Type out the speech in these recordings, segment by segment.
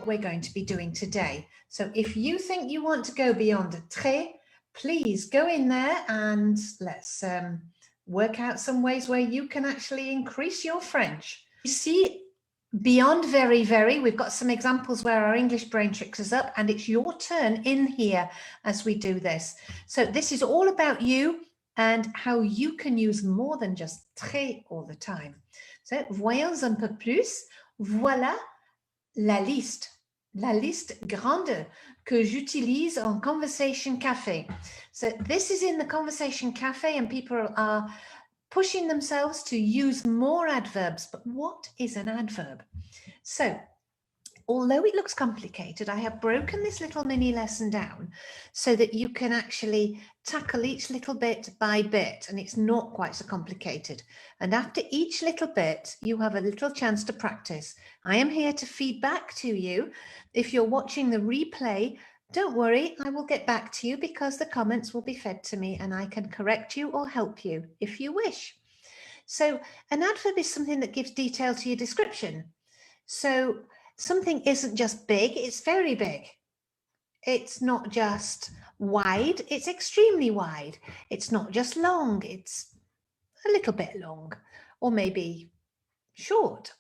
what we're going to be doing today. So if you think you want to go beyond TRÈS, please go in there and let's work out some ways where you can actually increase your French. You see, beyond very, very, we've got some examples where our English brain tricks us up, and it's your turn in here as we do this. So this is all about you and how you can use more than just TRÈS all the time. So voyons un peu plus. Voilà la liste grande que j'utilise en conversation café. So this is in the conversation cafe and people are pushing themselves to use more adverbs. But what is an adverb? So although it looks complicated, I have broken this little mini lesson down so that you can actually tackle each little bit by bit, and it's not quite so complicated. And after each little bit, you have a little chance to practice. I am here to feed back to you. If you're watching the replay, don't worry, I will get back to you because the comments will be fed to me and I can correct you or help you if you wish. So an adverb is something that gives detail to your description. So something isn't just big, it's very big. It's not just wide, it's extremely wide. It's not just long, it's a little bit long, or maybe short.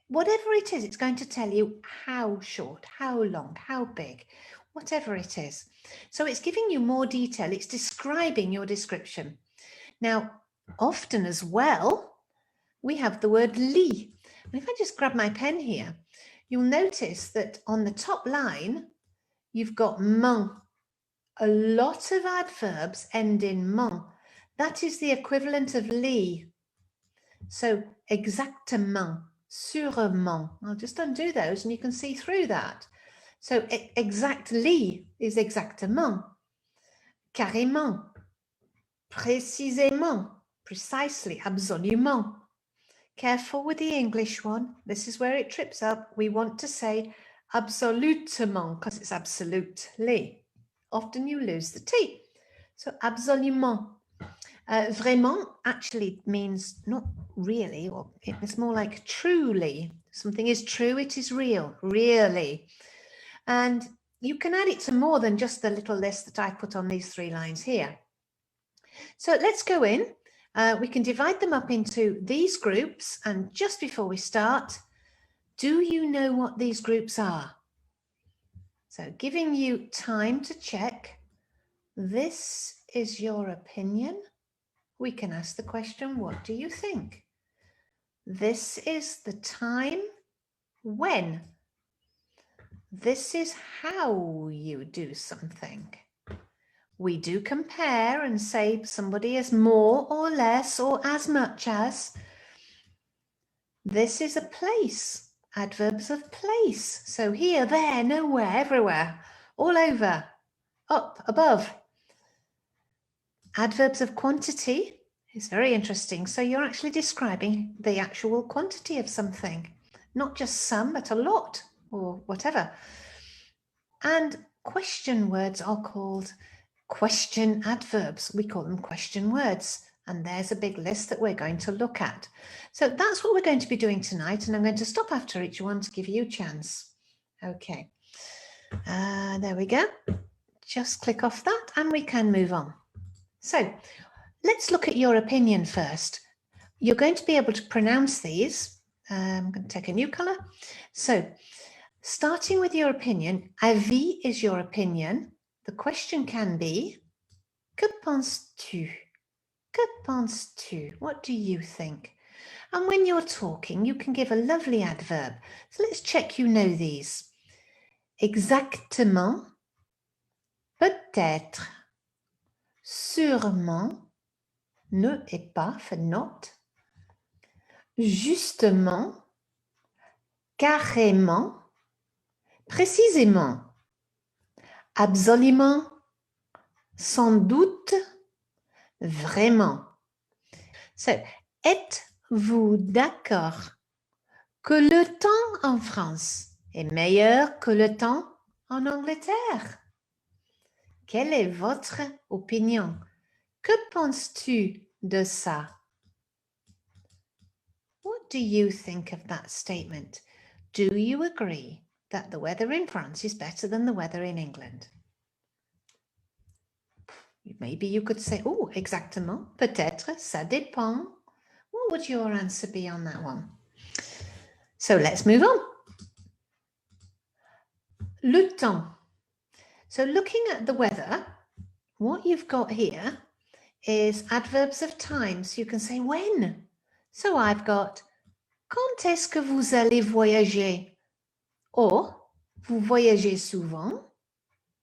Whatever it is, it's going to tell you how short, how long, how big, whatever it is. So it's giving you more detail, it's describing your description. Now, often as well, we have the word lit. If I just grab my pen here, you'll notice that on the top line, you've got mon. A lot of adverbs end in mon. That is the equivalent of lit. So exactement, sûrement. I'll just undo those and you can see through that. So exactly is exactement, carrément, précisément, precisely, absolument. Careful with the English one. This is where it trips up. We want to say absolutement because it's absolutely. Often you lose the T. So absolument. Vraiment actually means not really, or it's more like truly. Something is true, it is real, really. And you can add it to more than just the little list that I put on these 3 lines here. So let's go in. We can divide them up into these groups, and just before we start, do you know what these groups are? So giving you time to check. This is your opinion. We can ask the question, what do you think? This is the time. When? This is how you do something. We do compare and say somebody is more or less or as much as. This is a place, adverbs of place. So here, there, nowhere, everywhere, all over, up, above. Adverbs of quantity is very interesting. So you're actually describing the actual quantity of something, not just some, but a lot or whatever. And question words are called question adverbs. We call them question words. And there's a big list that we're going to look at. So that's what we're going to be doing tonight. And I'm going to stop after each one to give you a chance. Okay. There we go. Just click off that and we can move on. So let's look at your opinion first. You're going to be able to pronounce these. I'm going to take a new color. So starting with your opinion, avis is your opinion. The question can be, que penses-tu? Que penses-tu? What do you think? And when you're talking, you can give a lovely adverb. So let's check you know these. Exactement, peut-être, sûrement, ne et pas, for not, justement, carrément, précisément, absolument, sans doute, vraiment. So, êtes-vous d'accord que le temps en France est meilleur que le temps en Angleterre? Quelle est votre opinion? Que penses-tu de ça? What do you think of that statement? Do you agree? that the weather in France is better than the weather in England? Maybe you could say, oh, exactement, peut-être, ça dépend. What would your answer be on that one? So let's move on. Le temps. So looking at the weather, what you've got here is adverbs of time. So you can say when. So I've got quand est-ce que vous allez voyager? Or, vous voyagez souvent?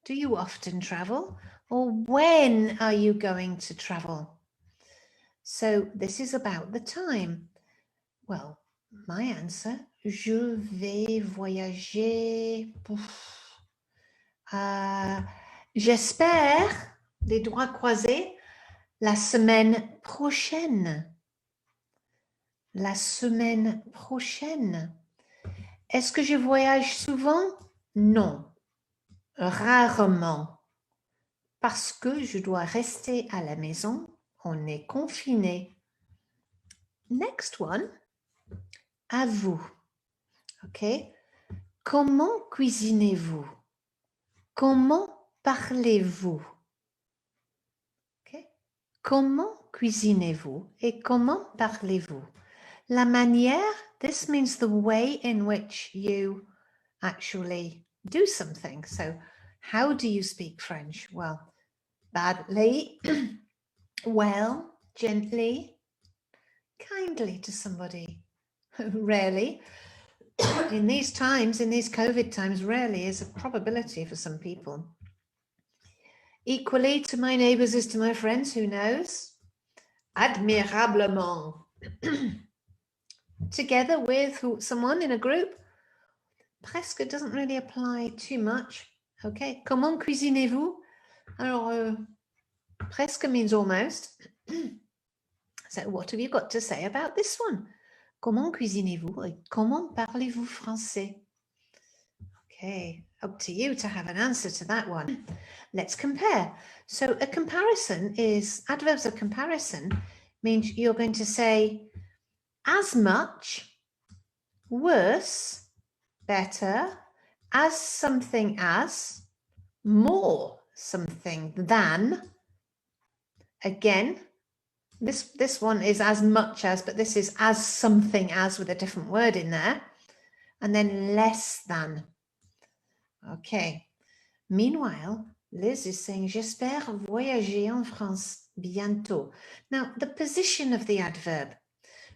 Do you often travel? Or when are you going to travel? So this is about the time. Well, my answer, je vais voyager. J'espère, les doigts croisés, la semaine prochaine. La semaine prochaine. Est-ce que je voyage souvent? Non, rarement. Parce que je dois rester à la maison, on est confiné. Next one, à vous. OK? Comment cuisinez-vous? Comment parlez-vous? OK? Comment cuisinez-vous et comment parlez-vous? La manière, this means the way in which you actually do something. So, how do you speak French? Well, badly, well, gently, kindly to somebody. Rarely. In these times, in these COVID times, rarely is a probability for some people. Equally to my neighbors as to my friends, who knows? Admirablement. Together with someone in a group, presque doesn't really apply too much. Okay, comment cuisinez-vous? Alors, presque means almost. So what have you got to say about this one? Comment cuisinez-vous et comment parlez-vous français? Okay, up to you to have an answer to that one. Let's compare. So a comparison is, adverbs of comparison means you're going to say as much, worse, better, as something as, more something than. Again, this one is as much as, but this is as something as with a different word in there. And then less than. Okay. Meanwhile, Liz is saying, j'espère voyager en France bientôt. Now, the position of the adverb.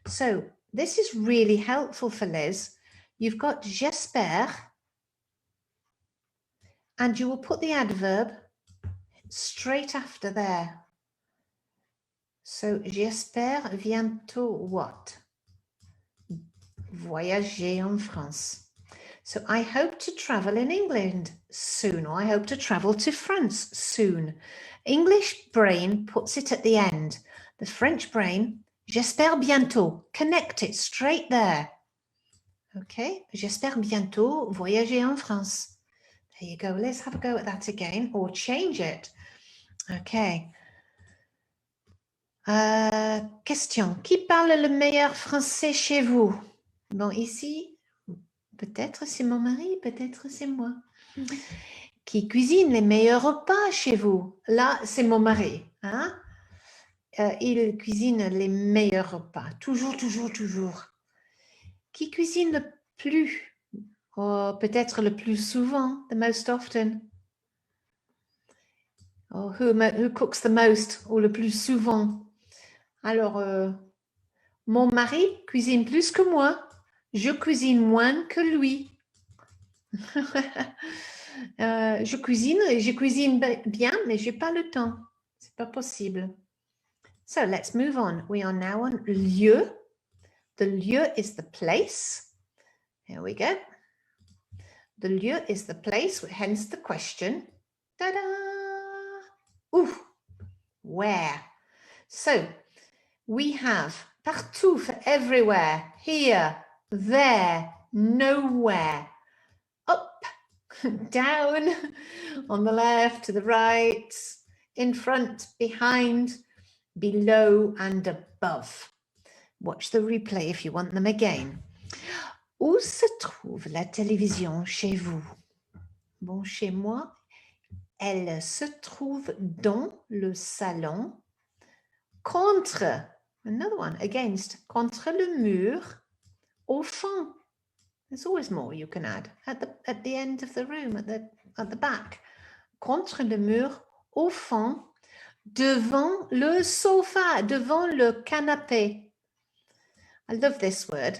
So this is really helpful for Liz. You've got j'espère, and you will put the adverb straight after there. So j'espère bientôt what? Voyager en France. So I hope to travel in England soon, or I hope to travel to France soon. English brain puts it at the end. The French brain, j'espère bientôt. Connect it straight there. Okay, j'espère bientôt voyager en France. There you go. Let's have a go at that again, or change it. Okay. Question. Qui parle le meilleur français chez vous? Bon, ici, peut-être c'est mon mari, peut-être c'est moi. Qui cuisine les meilleurs repas chez vous? Là, c'est mon mari. Hein? Il cuisine les meilleurs repas. Toujours, toujours, toujours. Qui cuisine le plus? Ou peut-être le plus souvent, the most often. Or who cooks the most, ou le plus souvent. Alors, mon mari cuisine plus que moi. Je cuisine moins que lui. Je cuisine bien, mais je n'ai pas le temps. C'est pas possible. So let's move on. We are now on lieu. The lieu is the place. Here we go. The lieu is the place, hence the question. Ta-da! Ooh, where? So we have partout for everywhere, here, there, nowhere, up, down, on the left, to the right, in front, behind, below and above. Watch the replay if you want them again. Où se trouve la télévision chez vous? Bon, chez moi, elle se trouve dans le salon, contre, another one, against, contre le mur, au fond. There's always more you can add, at the end of the room, at the back. Contre le mur, au fond, devant le sofa, devant le canapé. I love this word.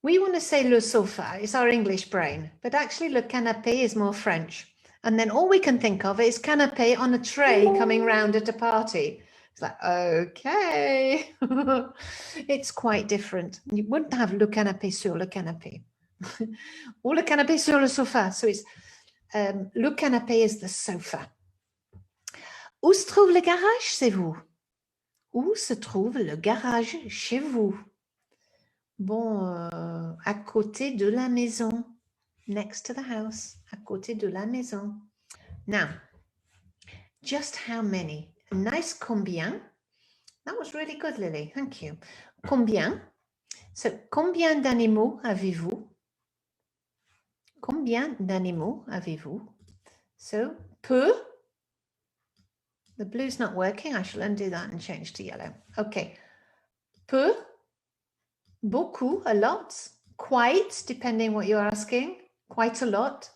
We want to say le sofa, it's our English brain, but actually le canapé is more French. And then all we can think of is canapé on a tray coming round at a party. It's like, okay, it's quite different. You wouldn't have le canapé sur le canapé or le canapé sur le sofa. So it's le canapé is the sofa. Où se trouve le garage, c'est vous? Où se trouve le garage chez vous? Bon, à côté de la maison. Next to the house, à côté de la maison. Now, just how many? A nice combien. That was really good, Lily. Thank you. Combien? So, combien d'animaux avez-vous? Combien d'animaux avez-vous? So, peu. The blue's not working. I shall undo that and change to yellow. Okay. Peu. Beaucoup, a lot. Quite, depending what you're asking. Quite a lot.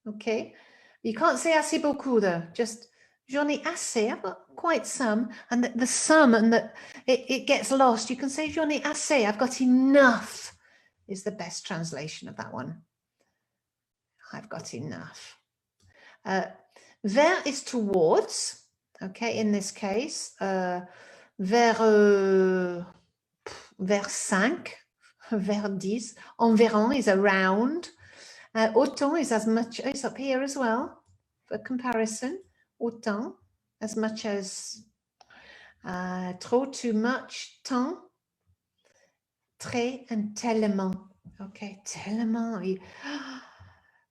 Okay. You can't say assez beaucoup though. Just j'en ai assez. I've got quite some. And the some and it gets lost. You can say j'en ai assez. I've got enough is the best translation of that one. I've got enough. Vers is towards. Okay, in this case, vers 5, vers 10. Environ is around. Autant is as much, it's up here as well, for comparison. Autant, as much as, trop, too much, tant, très, and tellement. Okay, tellement.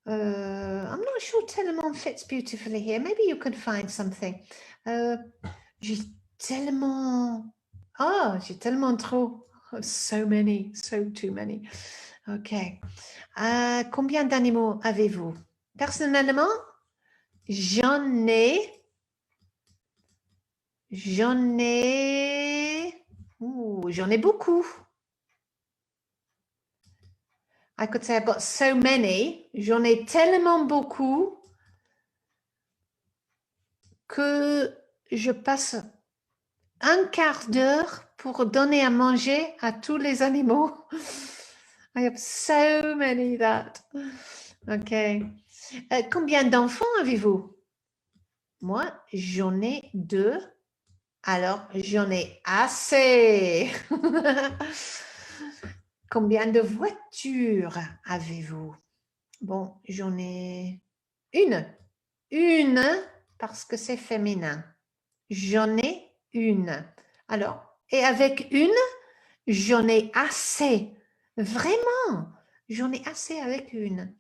I'm not sure tellement fits beautifully here. Maybe you could find something. J'ai tellement, j'ai tellement trop. So many, so too many. Okay. Combien d'animaux avez-vous? Personnellement, j'en ai beaucoup. I could say I've got so many. J'en ai tellement beaucoup que je passe un quart d'heure pour donner à manger à tous les animaux. I have so many that. Okay. Combien d'enfants avez-vous? Moi, j'en ai 2. Alors, j'en ai assez. Combien de voitures avez-vous? Bon, j'en ai une. Une, parce que c'est féminin. J'en ai une. Alors, et avec une, j'en ai assez. Vraiment, j'en ai assez avec une.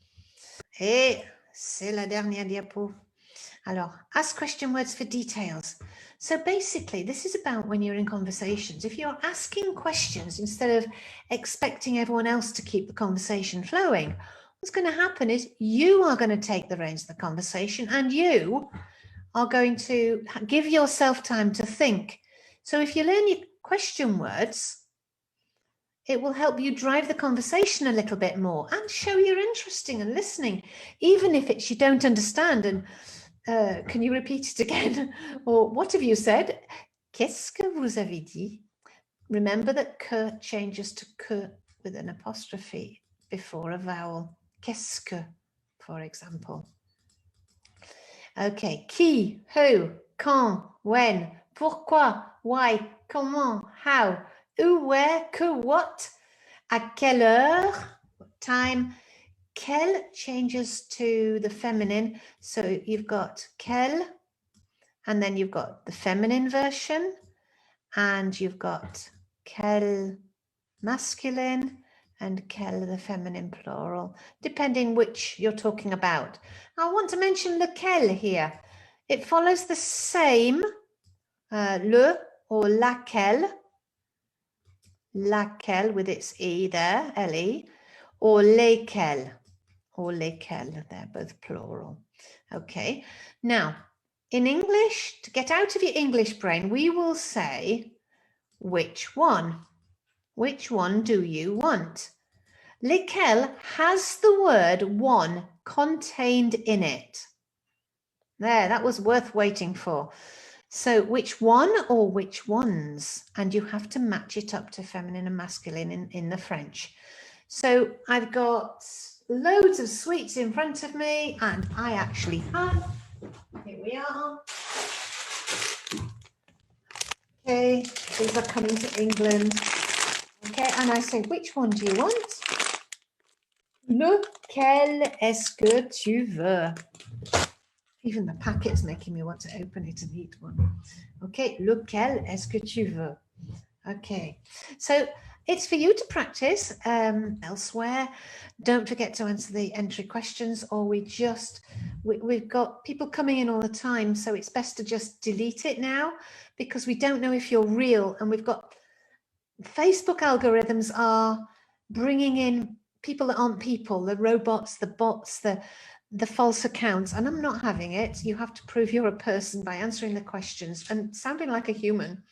Et c'est la dernière diapo. Alors, ask question words for details. So basically, this is about when you're in conversations. If you're asking questions instead of expecting everyone else to keep the conversation flowing, what's going to happen is you are going to take the reins of the conversation and you are going to give yourself time to think. So if you learn your question words, it will help you drive the conversation a little bit more and show you're interesting and listening, even if it's you don't understand. And can you repeat it again? Or what have you said? Qu'est-ce que vous avez dit? Remember that que changes to que with an apostrophe before a vowel. Qu'est-ce que, for example. Okay, qui, who, quand, when, pourquoi, why, comment, how, où, where, que, what, à quelle heure, what time. Quel changes to the feminine. So you've got quel, and then you've got the feminine version, and you've got quel masculine, and quel the feminine plural, depending which you're talking about. I want to mention lequel here. It follows the same, le or laquelle, laquelle with its E there, L-E, or lesquelles, they're both plural. Okay, now in English, to get out of your English brain, we will say, which one? Which one do you want? Lesquelles has the word one contained in it. There, that was worth waiting for. So which one or which ones? And you have to match it up to feminine and masculine in the French. So I've got loads of sweets in front of me, and I actually have, here we are. Okay, these are coming to England. Okay, and I say, which one do you want? Lequel est-ce que tu veux? Even the packet's making me want to open it and eat one. Okay, lequel est-ce que tu veux? Okay, so it's for you to practice elsewhere. Don't forget to answer the entry questions, or we've got people coming in all the time, so it's best to just delete it now, because we don't know if you're real, and we've got Facebook algorithms are bringing in people that aren't people, the robots, the bots, the false accounts, and I'm not having it. You have to prove you're a person by answering the questions and sounding like a human.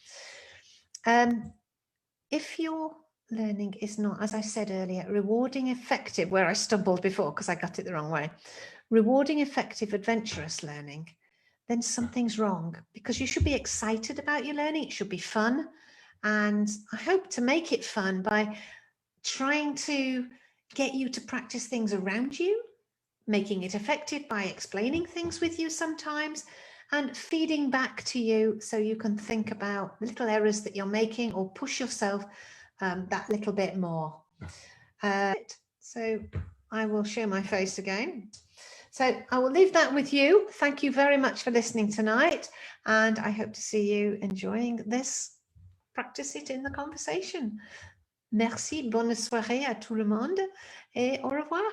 If your learning is not, as I said earlier, rewarding, effective, where I stumbled before because I got it the wrong way, rewarding, effective, adventurous learning, then something's wrong, because you should be excited about your learning. It should be fun. And I hope to make it fun by trying to get you to practice things around you, making it effective by explaining things with you sometimes, and feeding back to you so you can think about little errors that you're making or push yourself that little bit more. So I will show my face again. So I will leave that with you. Thank you very much for listening tonight, and I hope to see you enjoying this. Practice it in the conversation. Merci, bonne soirée à tout le monde et au revoir.